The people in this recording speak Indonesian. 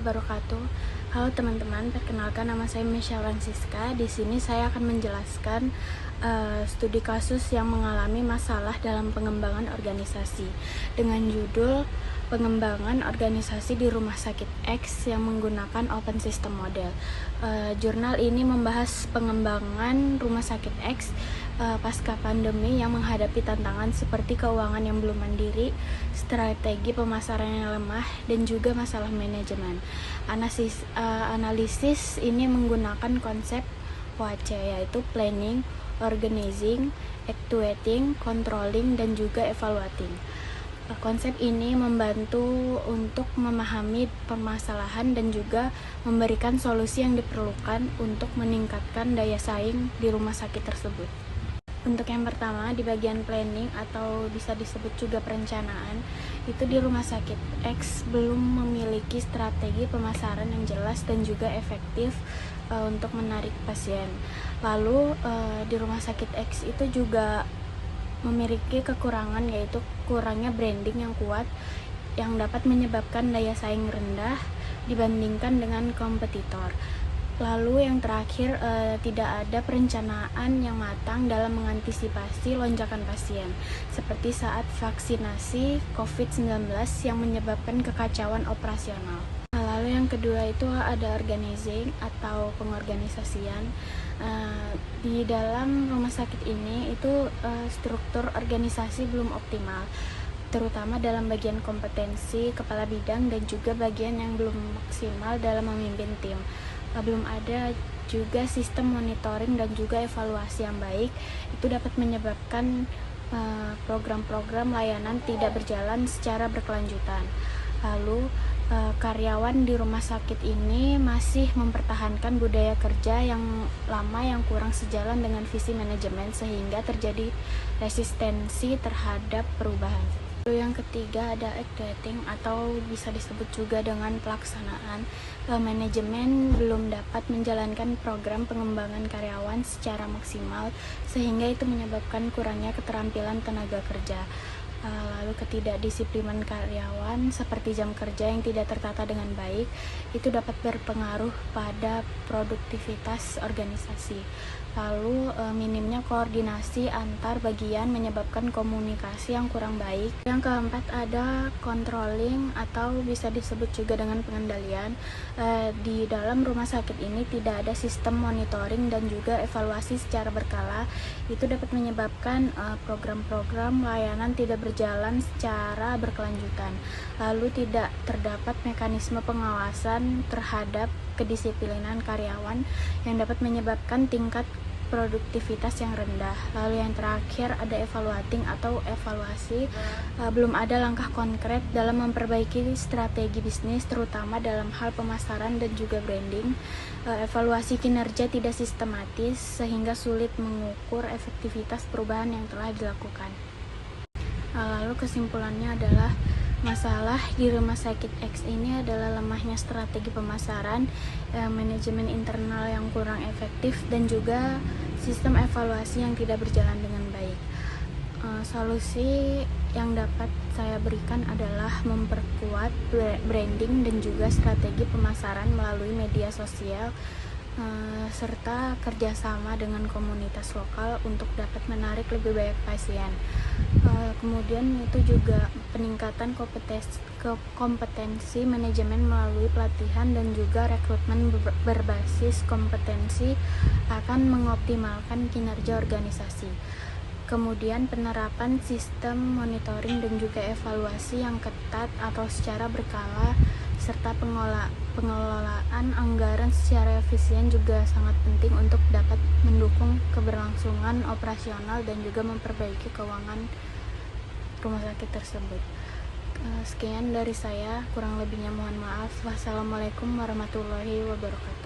wabarakatuh. Halo teman-teman, perkenalkan nama saya Misha Francisca. Di sini saya akan menjelaskan studi kasus yang mengalami masalah dalam pengembangan organisasi dengan judul Pengembangan Organisasi di Rumah Sakit X yang menggunakan Open System Model. Jurnal ini membahas pengembangan Rumah Sakit X pasca pandemi yang menghadapi tantangan seperti keuangan yang belum mandiri, strategi pemasaran yang lemah, dan juga masalah manajemen. Analisis ini menggunakan konsep POAC, yaitu planning, organizing, actuating, controlling, dan juga evaluating. Konsep ini membantu untuk memahami permasalahan dan juga memberikan solusi yang diperlukan untuk meningkatkan daya saing di rumah sakit tersebut. Untuk yang pertama, di bagian planning atau bisa disebut juga perencanaan, itu di rumah sakit X belum memiliki strategi pemasaran yang jelas dan juga efektif untuk menarik pasien. Lalu di rumah sakit X itu juga memiliki kekurangan, yaitu kurangnya branding yang kuat yang dapat menyebabkan daya saing rendah dibandingkan dengan kompetitor. Lalu yang terakhir, tidak ada perencanaan yang matang dalam mengantisipasi lonjakan pasien, seperti saat vaksinasi COVID-19 yang menyebabkan kekacauan operasional. Lalu yang kedua itu ada organizing atau pengorganisasian. Di dalam rumah sakit ini itu struktur organisasi belum optimal, terutama dalam bagian kompetensi kepala bidang dan juga bagian yang belum maksimal dalam memimpin tim. Belum ada juga sistem monitoring dan juga evaluasi yang baik. Itu dapat menyebabkan program-program layanan tidak berjalan secara berkelanjutan. Lalu karyawan di rumah sakit ini masih mempertahankan budaya kerja yang lama yang kurang sejalan dengan visi manajemen, sehingga terjadi resistensi terhadap perubahan. Lalu yang ketiga ada actuating atau bisa disebut juga dengan pelaksanaan. Manajemen belum dapat menjalankan program pengembangan karyawan secara maksimal, sehingga itu menyebabkan kurangnya keterampilan tenaga kerja. Lalu ketidakdisiplinan karyawan seperti jam kerja yang tidak tertata dengan baik itu dapat berpengaruh pada produktivitas organisasi. Lalu minimnya koordinasi antar bagian menyebabkan komunikasi yang kurang baik. Yang keempat ada controlling atau bisa disebut juga dengan pengendalian. Di dalam rumah sakit ini tidak ada sistem monitoring dan juga evaluasi secara berkala. Itu dapat menyebabkan program-program layanan tidak berjalan secara berkelanjutan. Lalu tidak terdapat mekanisme pengawasan terhadap kedisiplinan karyawan yang dapat menyebabkan tingkat produktivitas yang rendah. Lalu yang terakhir ada evaluating atau evaluasi. Belum ada langkah konkret dalam memperbaiki strategi bisnis, terutama dalam hal pemasaran dan juga branding. Evaluasi kinerja tidak sistematis sehingga sulit mengukur efektivitas perubahan yang telah dilakukan. Lalu kesimpulannya adalah masalah di rumah sakit X ini adalah lemahnya strategi pemasaran, manajemen internal yang kurang efektif, dan juga sistem evaluasi yang tidak berjalan dengan baik. Solusi yang dapat saya berikan adalah memperkuat branding dan juga strategi pemasaran melalui media sosial, serta kerjasama dengan komunitas lokal untuk dapat menarik lebih banyak pasien. Kemudian itu juga peningkatan kompetensi manajemen melalui pelatihan dan juga rekrutmen berbasis kompetensi akan mengoptimalkan kinerja organisasi. Kemudian penerapan sistem monitoring dan juga evaluasi yang ketat atau secara berkala, serta pengelolaan anggaran secara efisien juga sangat penting untuk dapat mendukung keberlangsungan operasional dan juga memperbaiki keuangan rumah sakit tersebut. Sekian dari saya, kurang lebihnya mohon maaf. Wassalamualaikum warahmatullahi wabarakatuh.